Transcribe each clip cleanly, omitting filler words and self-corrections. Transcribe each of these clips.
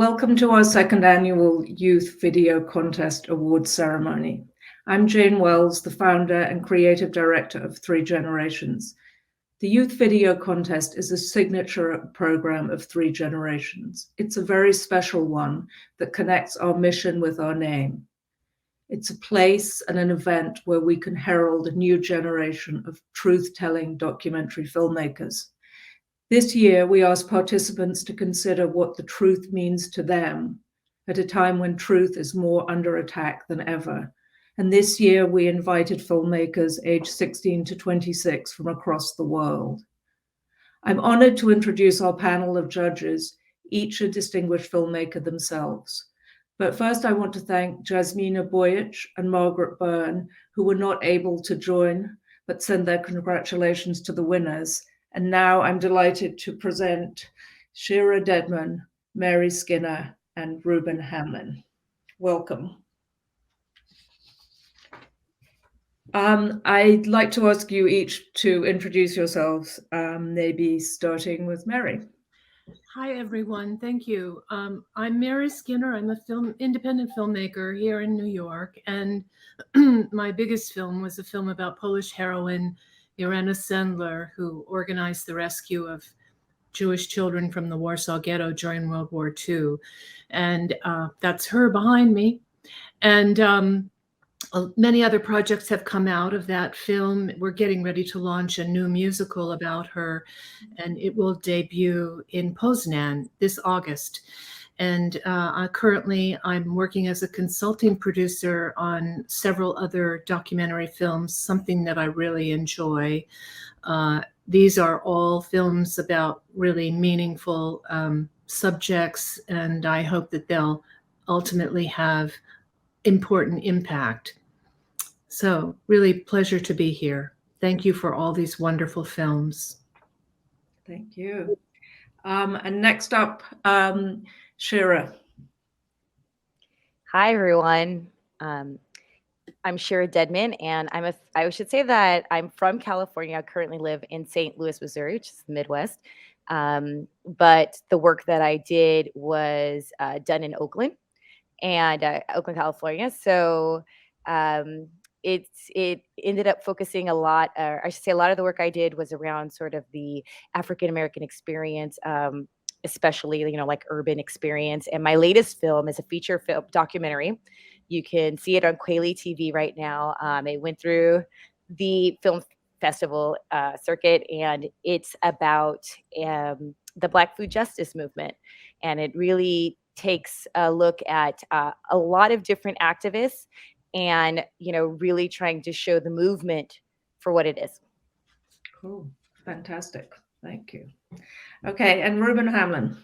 Welcome to our second annual Youth Video Contest Awards ceremony. I'm Jane Wells, the founder and creative director of Three Generations. The Youth Video Contest is a signature program of Three Generations. It's a very special one that connects our mission with our name. It's a place and an event where we can herald a new generation of truth-telling documentary filmmakers. This year, we asked participants to consider what the truth means to them at a time when truth is more under attack than ever. And this year, we invited filmmakers aged 16 to 26 from across the world. I'm honored to introduce our panel of judges, each a distinguished filmmaker themselves. But first, I want to thank Jasmina, Bojic, and Margaret Byrne, who were not able to join, but send their congratulations to the winners. And now I'm delighted to present Shirah Dedman, Mary Skinner, and Reuben Hamlyn. Welcome. I'd like to ask you each to introduce yourselves, maybe starting with Mary. Hi, everyone. Thank you. I'm Mary Skinner. I'm a independent filmmaker here in New York. And my biggest film was a film about Polish heroine Irena Sendler, who organized the rescue of Jewish children from the Warsaw Ghetto during World War II. And that's her behind me. And many other projects have come out of that film. We're getting ready to launch a new musical about her, and it will debut in Poznan this August. And currently, I'm working as a consulting producer on several other documentary films, something that I really enjoy. These are all films about really meaningful subjects, and I hope that they'll ultimately have important impact. So really pleasure to be here. Thank you for all these wonderful films. Thank you. And next up, Shirah. Hi, everyone. I'm Shirah Dedman, and I should say that I'm from California. I currently live in St. Louis, Missouri, which is the Midwest. But the work that I did was done in Oakland, California. So it ended up focusing a lot, or I should say a lot of the work I did was around sort of the African-American experience, especially, like urban experience. And my latest film is a feature film documentary. You can see it on Quayle TV right now. It went through the film festival circuit, and it's about the Black food justice movement. And it really takes a look at a lot of different activists and, really trying to show the movement for what it is. Cool. Fantastic. Thank you. Okay, and Reuben Hamlyn.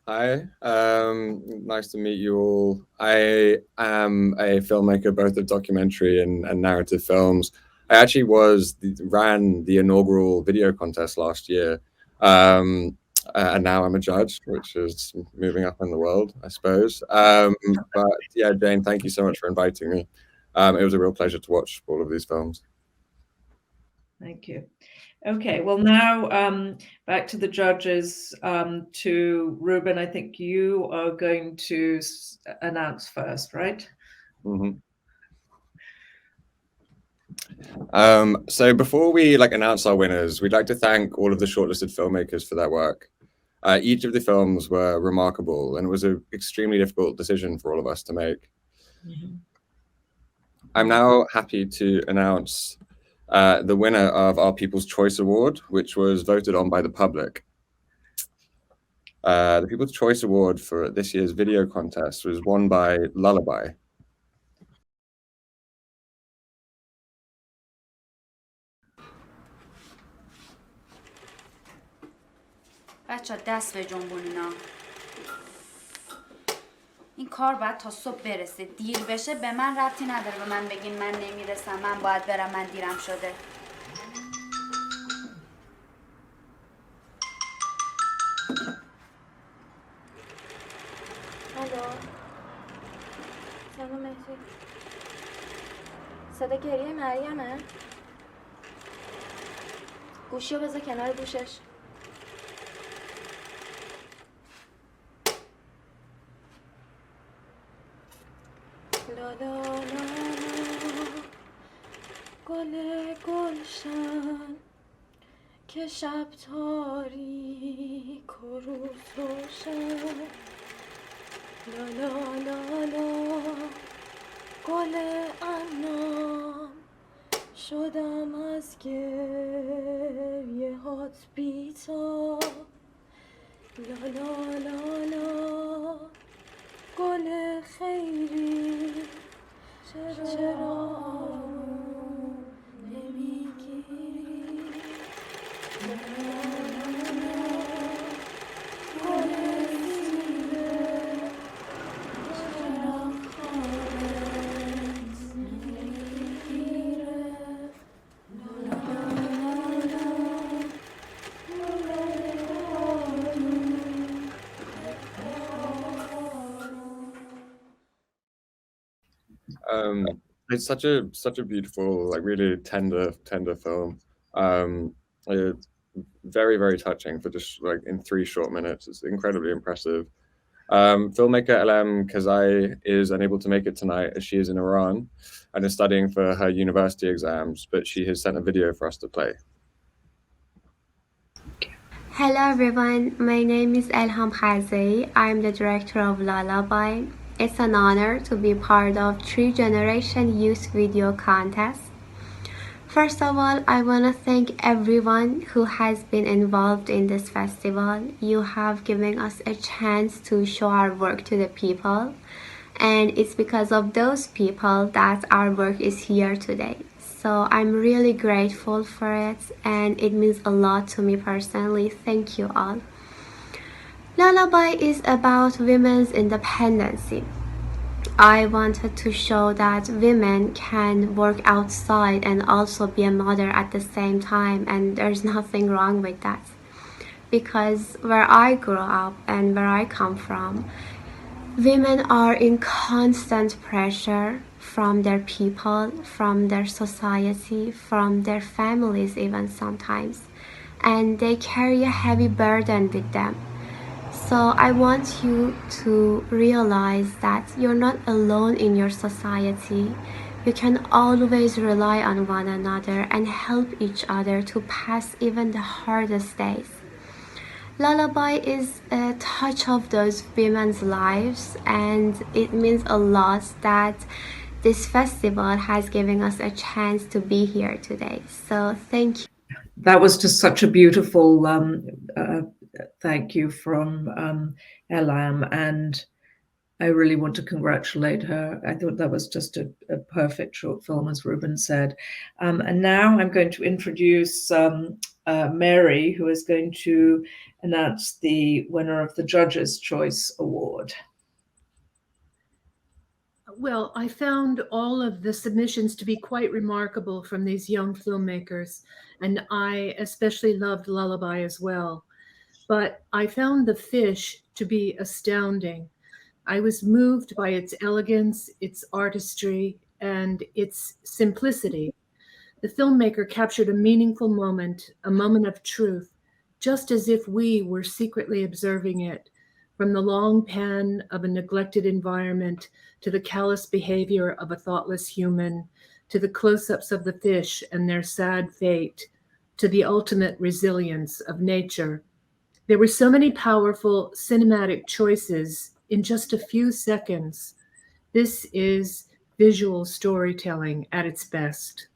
Hi, nice to meet you all. I am a filmmaker, both of documentary and narrative films. I actually ran the inaugural video contest last year, and now I'm a judge, which is moving up in the world, I suppose. But yeah, Jane, thank you so much for inviting me. It was a real pleasure to watch all of these films. Thank you. Okay, well now back to the judges, to Reuben. I think you are going to announce first, right? Mm-hmm. So before we announce our winners, we'd like to thank all of the shortlisted filmmakers for their work. Each of the films were remarkable, and it was an extremely difficult decision for all of us to make. Mm-hmm. I'm now happy to announce the winner of our People's Choice Award, which was voted on by the public. The People's Choice Award for this year's video contest was won by Lullaby. بچه دست به جنبونینا این کار باید تا صبح برسه دیر بشه به من ربطی نداره به من بگین من نمیرسم من باید برم من دیرم شده الو سلام مهدی صدا گریه مریمه گوشیو بذار کنار گوشش لا لا لا لا گل گلشن که شب تاریک و روز روشن لا لا لا لا گل عناب شدم از گریه هات بی‌تاب لا لا لا لا گل خیری چرا آروم نمیگیری لا لا لا گل زیره چرا خوابت نمیگیره لا لا لا It's such a beautiful, like really tender film. It's very, very touching for just like in 3 short minutes. It's incredibly impressive. Filmmaker Elham Khazaei is unable to make it tonight as she is in Iran and is studying for her university exams, but she has sent a video for us to play. Hello everyone, my name is Elham Khazaei. I'm the director of Lullaby. It's an honor to be part of 3 Generation Youth Video Contest. First of all, I want to thank everyone who has been involved in this festival. You have given us a chance to show our work to the people, and it's because of those people that our work is here today. So I'm really grateful for it, and it means a lot to me personally. Thank you all. Lullaby is about women's independency. I wanted to show that women can work outside and also be a mother at the same time, and there's nothing wrong with that. Because where I grew up and where I come from, women are in constant pressure from their people, from their society, from their families even sometimes, and they carry a heavy burden with them. So I want you to realize that you're not alone in your society. You can always rely on one another and help each other to pass even the hardest days. Lullaby is a touch of those women's lives, and it means a lot that this festival has given us a chance to be here today. So thank you. That was just such a beautiful thank you from Elham, and I really want to congratulate her. I thought that was just a perfect short film, as Reuben said. And now I'm going to introduce Mary, who is going to announce the winner of the Judges' Choice Award. Well, I found all of the submissions to be quite remarkable from these young filmmakers, and I especially loved Lullaby as well. But I found The Fish to be astounding. I was moved by its elegance, its artistry, and its simplicity. The filmmaker captured a meaningful moment, a moment of truth, just as if we were secretly observing it, from the long pan of a neglected environment to the callous behavior of a thoughtless human, to the close-ups of the fish and their sad fate, to the ultimate resilience of nature. There were so many powerful cinematic choices in just a few seconds. This is visual storytelling at its best.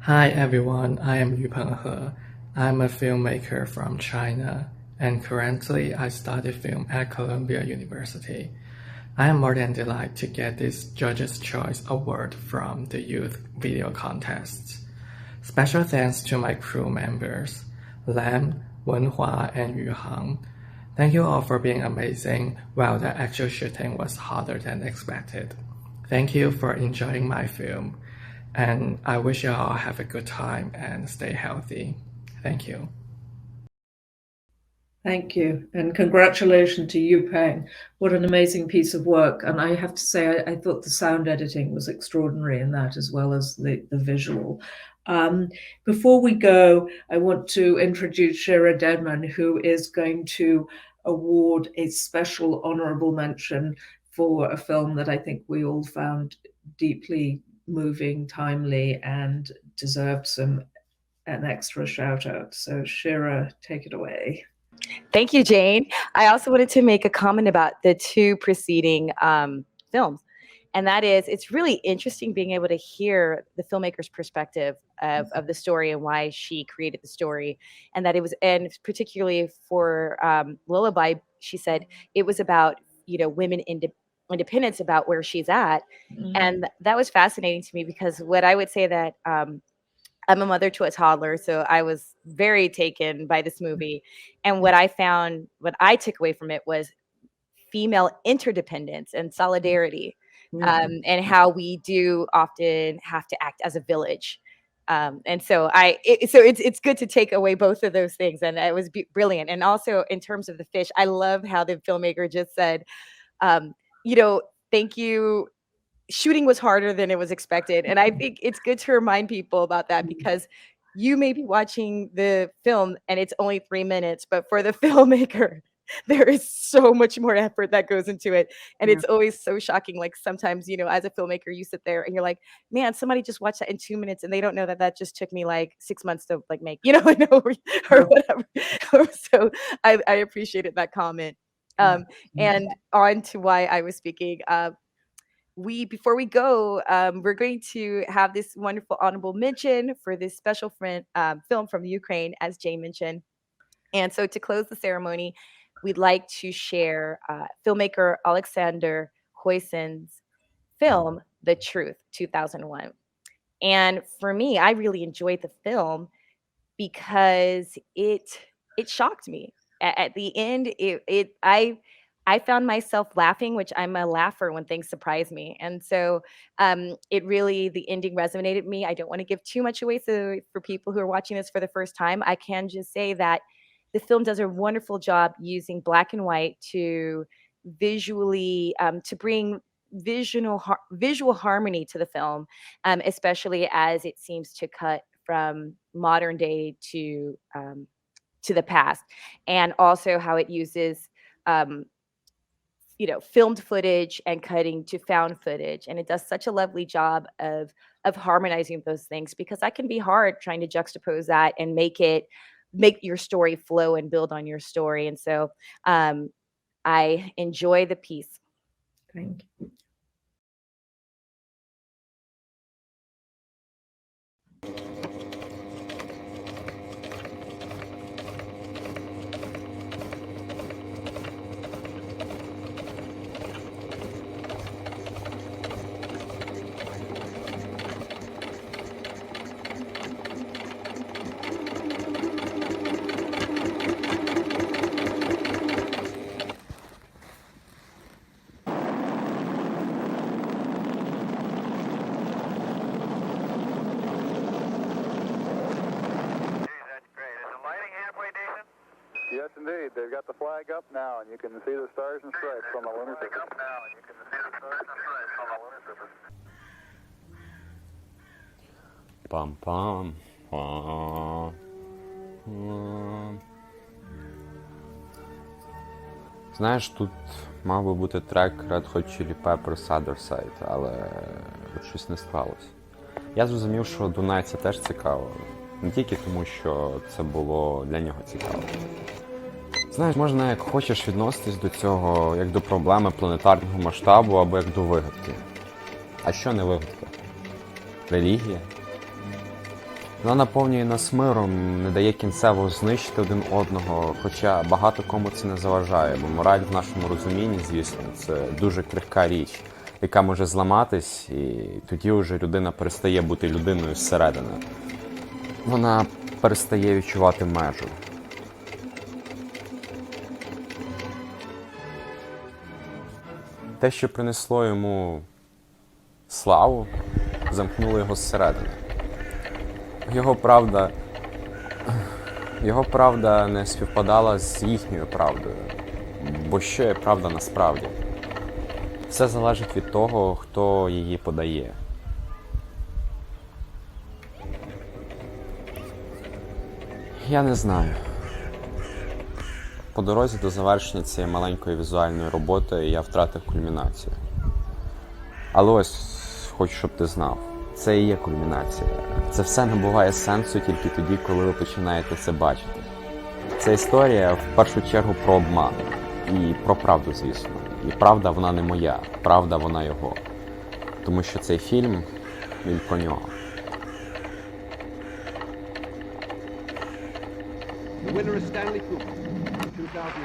Hi everyone, I am Yupeng. I'm a filmmaker from China, and currently I study film at Columbia University. I am more than delighted to get this Judges' Choice Award from the Youth Video Contest. Special thanks to my crew members, Lam, Wenhua, and Yuhang. Thank you all for being amazing, while the actual shooting was harder than expected. Thank you for enjoying my film, and I wish you all have a good time and stay healthy. Thank you. Thank you, and congratulations to Yupeng. What an amazing piece of work. And I have to say, I thought the sound editing was extraordinary in that, as well as the visual. Before we go, I want to introduce Shirah Dedman, who is going to award a special honorable mention for a film that I think we all found deeply moving, timely, and deserved an extra shout out. So Shirah, take it away. Thank you, Jane. I also wanted to make a comment about the two preceding films. And that is, it's really interesting being able to hear the filmmaker's perspective of the story and why she created the story. And that it was, and particularly for Lullaby, she said it was about, women independence, about where she's at. Mm-hmm. And that was fascinating to me, because what I would say that I'm a mother to a toddler, so I was very taken by this movie. And what I took away from it was female interdependence and solidarity, and how we do often have to act as a village. And so it's good to take away both of those things, and it was brilliant. And also in terms of the fish, I love how the filmmaker just said, thank you. Shooting was harder than it was expected. And I think it's good to remind people about that, because you may be watching the film and it's only 3 minutes, but for the filmmaker, there is so much more effort that goes into it. And it's always so shocking. Like sometimes, as a filmmaker, you sit there and you're like, man, somebody just watched that in 2 minutes and they don't know that just took me like 6 months to like make, or whatever. So I appreciated that comment. And on to why I was speaking. Before we go, we're going to have this wonderful honorable mention for this special film from Ukraine, as Jane mentioned. And so to close the ceremony, we'd like to share filmmaker Oleksandr Hoisan's film, The Truth, 2001. And for me, I really enjoyed the film because it shocked me. At the end, I found myself laughing, which I'm a laugher when things surprise me. And so the ending resonated with me. I don't want to give too much away. So for people who are watching this for the first time, I can just say that the film does a wonderful job using black and white to visually, to bring visual harmony to the film, especially as it seems to cut from modern day to the past, and also how it uses filmed footage and cutting to found footage. And it does such a lovely job of harmonizing those things, because that can be hard, trying to juxtapose that and make your story flow and build on your story. And so I enjoy the piece. Thank you. Yes, indeed. They've got the flag up now, and you can see the stars and stripes on the lunar surface. Пам-пам. Знаєш, тут мав би бути трек Red Hot Chili Peppers Other Side, але щось не склалось. Я зрозумів, що Дунай це теж цікаво. Не тільки тому, що це було для нього цікаво. Знаєш, можна як хочеш відноситись до цього, як до проблеми планетарного масштабу або як до вигадки. А що не вигадка? Релігія? Вона наповнює нас миром, не дає кінцево знищити один одного, хоча багато кому це не заважає, бо мораль в нашому розумінні, звісно, це дуже крихка річ, яка може зламатись, і тоді вже людина перестає бути людиною зсередини. Вона перестає відчувати межу. Те, що принесло йому славу, замкнуло його зсередини. Його правда не співпадала з їхньою правдою. Бо що є правда насправді? Все залежить від того, хто її подає. Я не знаю. По дорозі до завершення цієї маленької візуальної роботи я втратив кульмінацію. Але ось, хочу, щоб ти знав, це і є кульмінація. Це все набуває сенсу тільки тоді, коли ви починаєте це бачити. Ця історія в першу чергу про обман. І про правду, звісно. І правда, вона не моя. Правда, вона його. Тому що цей фільм, він про нього. The winner is Stanley Cooper, 2008.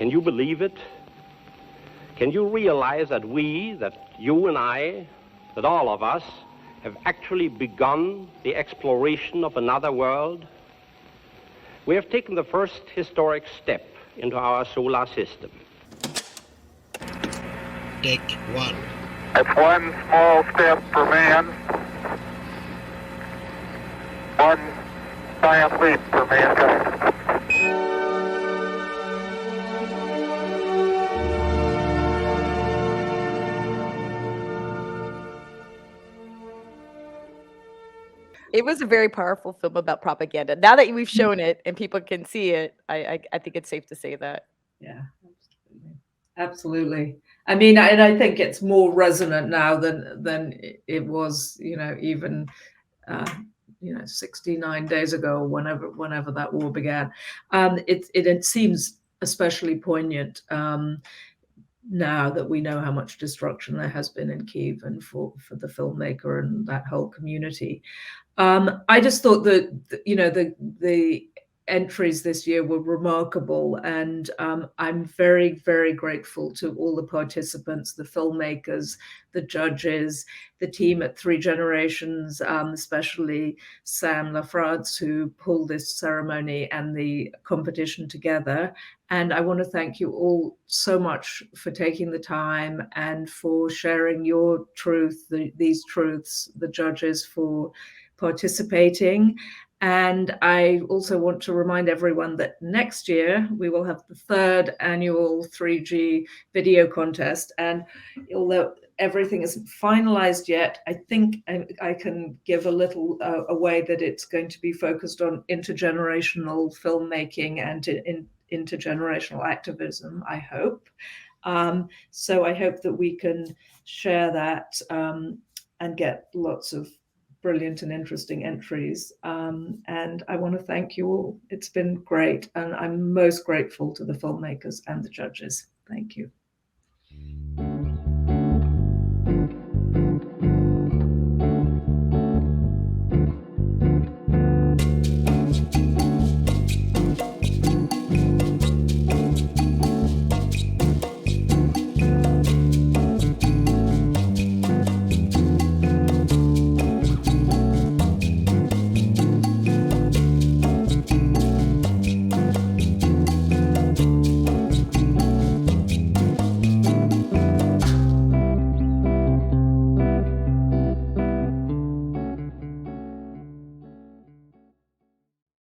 Can you believe it? Can you realize that you and I, that all of us, have actually begun the exploration of another world? We have taken the first historic step into our solar system. Take one. It's one small step for man, one giant leap for mankind. It was a very powerful film about propaganda. Now that we've shown it and people can see it, I think it's safe to say that. Yeah, absolutely. I mean, and I think it's more resonant now than it was, even 69 days ago, whenever that war began. It seems especially poignant now that we know how much destruction there has been in Kyiv and for the filmmaker and that whole community. I just thought that the entries this year were remarkable, and I'm very, very grateful to all the participants, the filmmakers, the judges, the team at Three Generations, especially Sam LaFrance, who pulled this ceremony and the competition together. And I want to thank you all so much for taking the time and for sharing your truth, these truths, the judges for participating. And I also want to remind everyone that next year we will have the third annual 3G video contest. And although everything isn't finalized yet, I think I can give a little away that it's going to be focused on intergenerational filmmaking and intergenerational activism, I hope. So I hope that we can share that and get lots of brilliant and interesting entries. And I want to thank you all. It's been great. And I'm most grateful to the filmmakers and the judges. Thank you.